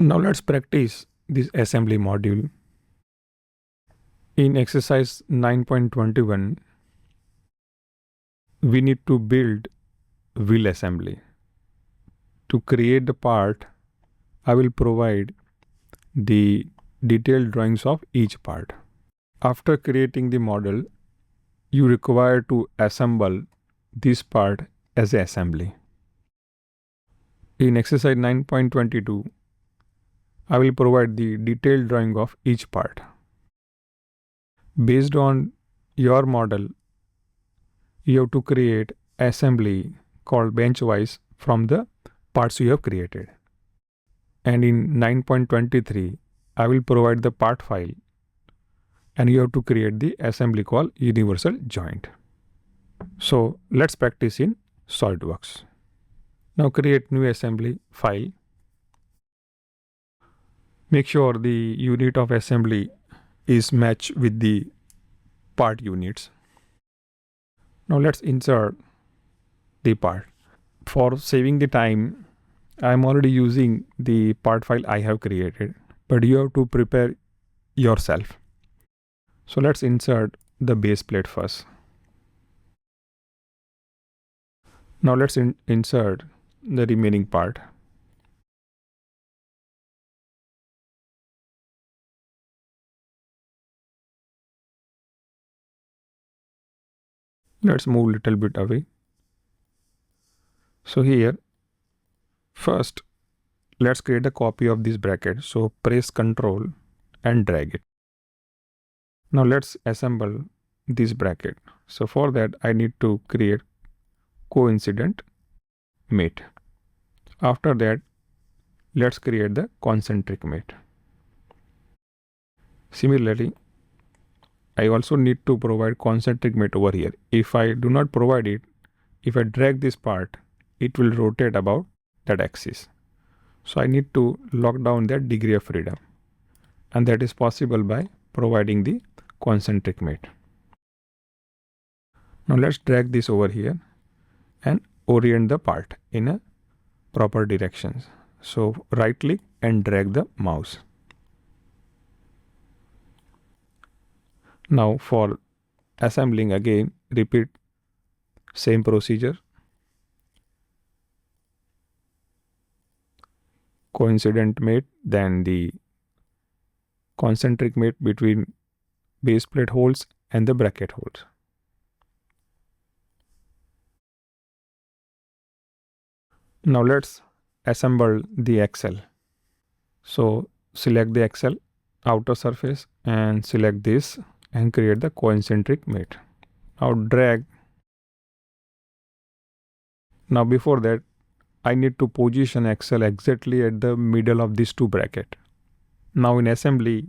Now let's practice this assembly module. In exercise 9.21, we need to build wheel assembly. To create the part, I will provide the detailed drawings of each part. After creating the model, you require to assemble this part as an assembly. In exercise 9.22, I will provide the detailed drawing of each part. Based on your model, you have to create assembly called bench-wise from the parts you have created. And in 9.23, I will provide the part file and you have to create the assembly called universal joint. So let's practice in SolidWorks. Now create new assembly file. Make sure the unit of assembly is matched with the part units. Now let's insert the part. For saving the time, I am already using the part file I have created, but you have to prepare yourself. So let's insert the base plate first. Now let's insert the remaining part. Let's move a little bit away. So here, first, let's create a copy of this bracket. So press Ctrl and drag it. Now let's assemble this bracket. So for that, I need to create coincident mate. After that, let's create the concentric mate. Similarly, I also need to provide concentric mate over here. If I do not provide it, if I drag this part, it will rotate about that axis. So I need to lock down that degree of freedom, and that is possible by providing the concentric mate. Now let's drag this over here and orient the part in a proper directions. So right click and drag the mouse. Now for assembling, again repeat same procedure. Coincident mate, then the concentric mate between base plate holes and the bracket holes. Now let's assemble the axle. So select the axle outer surface and select this and create the concentric mate. Now drag. Now before that, I need to position axle exactly at the middle of these two brackets. Now in assembly,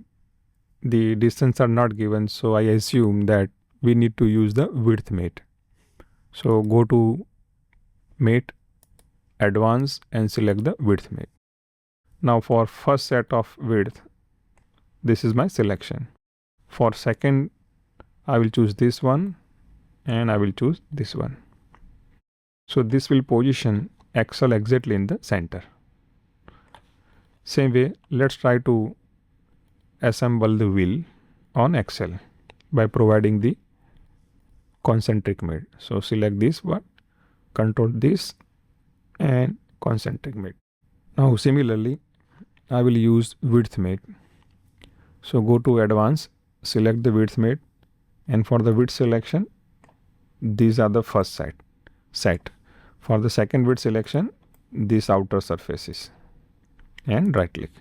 the distance are not given, so I assume that we need to use the width mate. So go to mate, advance and select the width mate. Now for first set of width, this is my selection. For second, I will choose this one and I will choose this one. So this will position axle exactly in the center. Same way, let's try to assemble the wheel on axle by providing the concentric mate. So select this one, control this and concentric mate. Now similarly, I will use width mate. So go to advance, select the width mate, and for the width selection, these are the first set. For the second width selection, these outer surfaces and right click.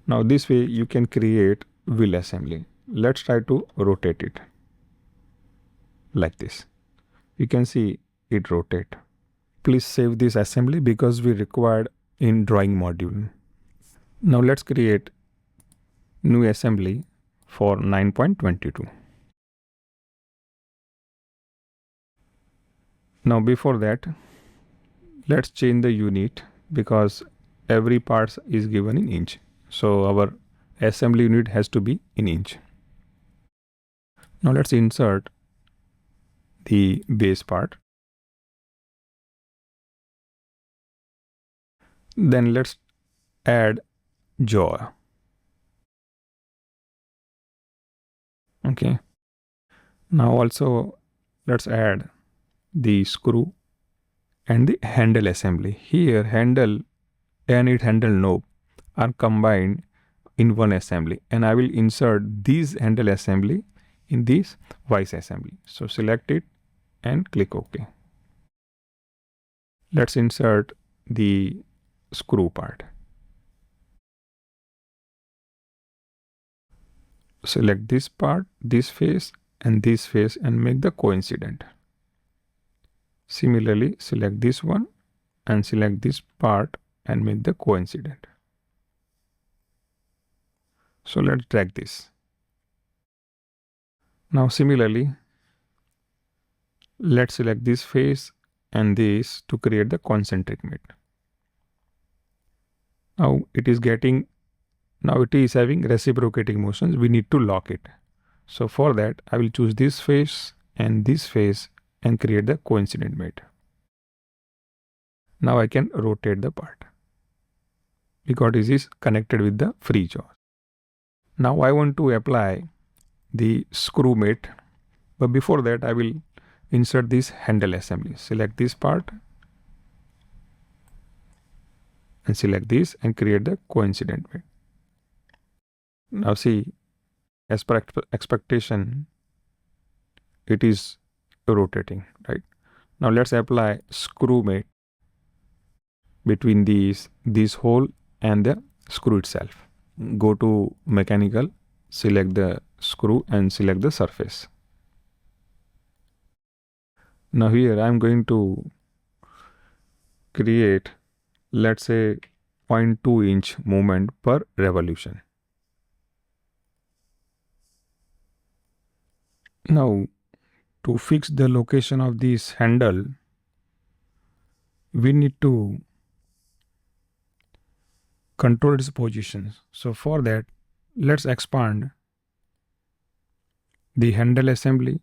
Now this way you can create wheel assembly. Let's try to rotate it like this. You can see it rotate. Please save this assembly because we required in drawing module. Now let's create new assembly for 9.22. Now before that, let's change the unit because every part is given in inch. So our assembly unit has to be in inch. Now let's insert the base part. Then let's add jaw. Okay. Now also let's add the screw and the handle assembly. Here handle and its handle knob are combined in one assembly, and I will insert this handle assembly in this vice assembly. So select it and click OK. Let's insert the screw part. Select this part, this face and this face, and make the coincident. Similarly, select this one and select this part and make the coincident. So let's drag this. Now similarly, let's select this face and this to create the concentric mate. Now it is having reciprocating motions. We need to lock it. So for that, I will choose this face and create the coincident mate. Now I can rotate the part because it is connected with the free jaw. Now I want to apply the screw mate, but before that I will insert this handle assembly. Select this part and select this and create the coincident mate. Now see, as per expectation, it is rotating, right? Now let's apply screw mate between this hole and the screw itself. Go to mechanical, select the screw and select the surface. Now here I am going to create, let's say, 0.2 inch movement per revolution. Now to fix the location of this handle, we need to control its positions. So for that, let's expand the handle assembly,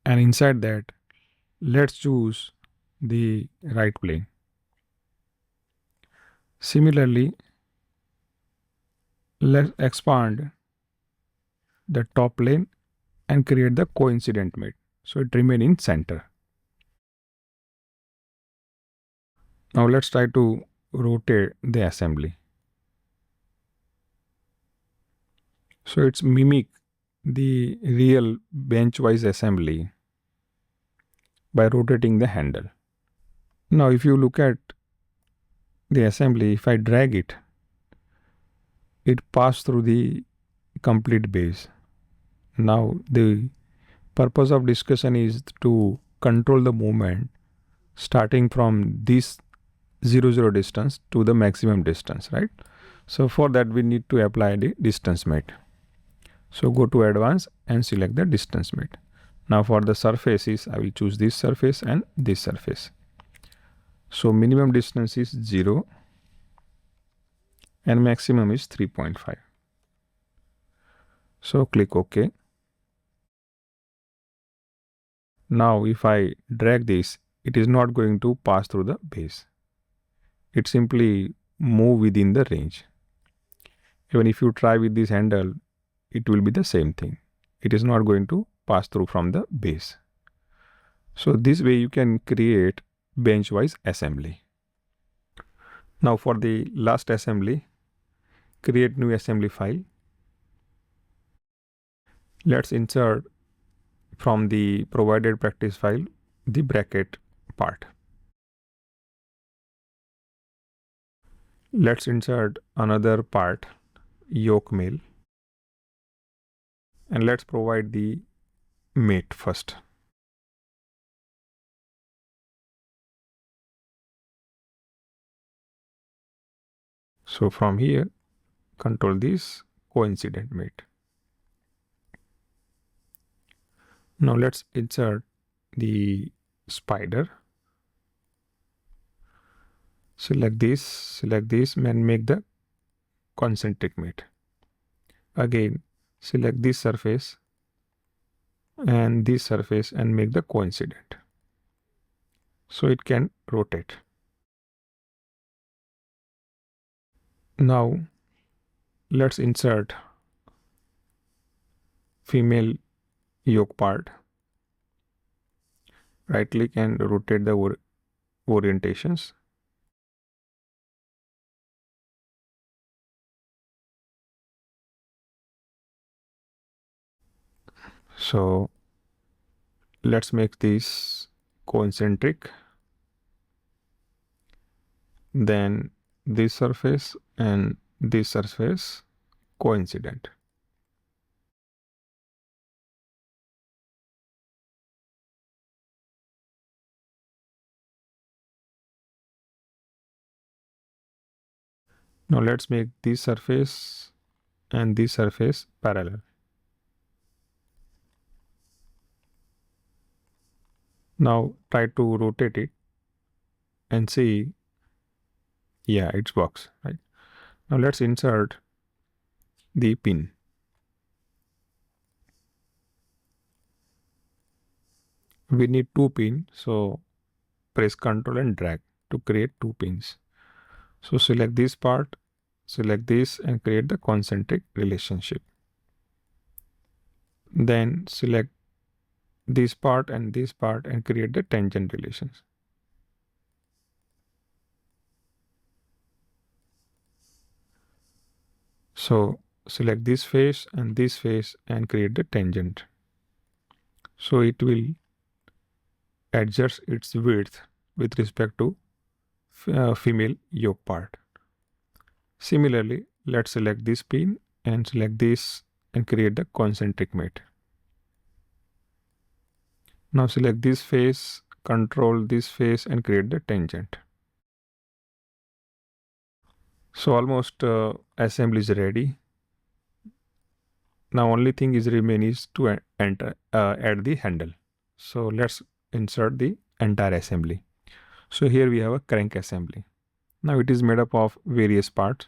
and inside that, let's choose the right plane. Similarly, let's expand the top plane and create the coincident mate, so it remains in center. Now let's try to rotate the assembly. So it's mimic the real bench-wise assembly by rotating the handle. Now if you look at the assembly, if I drag it, it passes through the complete base. Now the purpose of discussion is to control the movement starting from this 0 distance to the maximum distance, right? So for that we need to apply the distance mate. So go to advanced and select the distance mate. Now for the surfaces, I will choose this surface and this surface. So minimum distance is 0 and maximum is 3.5. So click OK. Now if I drag this, it is not going to pass through the base. It simply move within the range. Even if you try with this handle, it will be the same thing. It is not going to pass through from the base. So this way you can create bench-wise assembly. Now for the last assembly, create new assembly file. Let's insert from the provided practice file the bracket part. Let's insert another part, yoke mail, and let's provide the mate first. So from here, control this coincident mate. Now let's insert the spider. Select this and make the concentric mate. Again, select this surface and this surface and make the coincident, so it can rotate. Now let's insert female yoke part. Right click and rotate the orientations. So let's make this concentric. Then this surface and this surface coincident. Now let's make this surface and this surface parallel. Now try to rotate it and see, yeah, it works, right? Now let's insert the pin. We need 2 pins, so press Ctrl and drag to create 2 pins. So select this part, select this and create the concentric relationship. Then select this part and create the tangent relations. So select this face and create the tangent. So it will adjust its width with respect to female yoke part. Similarly, let's select this pin and select this and create the concentric mate. Now select this face, control this face and create the tangent. So almost assembly is ready. Now only thing is remain is to add the handle. So let's insert the entire assembly. So here we have a crank assembly. Now it is made up of various parts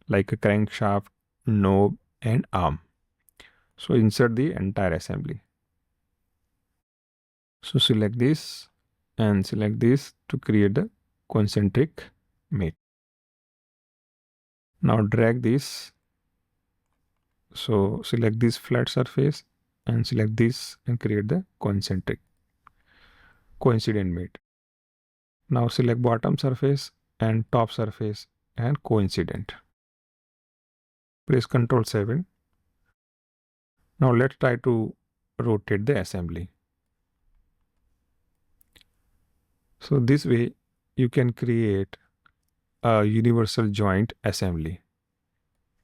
like a crankshaft, knob and arm. So insert the entire assembly. So select this and select this to create the concentric mate. Now drag this. So select this flat surface and select this and create the concentric coincident mate. Now select bottom surface and top surface and coincident. Press Ctrl 7. Now let's try to rotate the assembly. So this way you can create a universal joint assembly.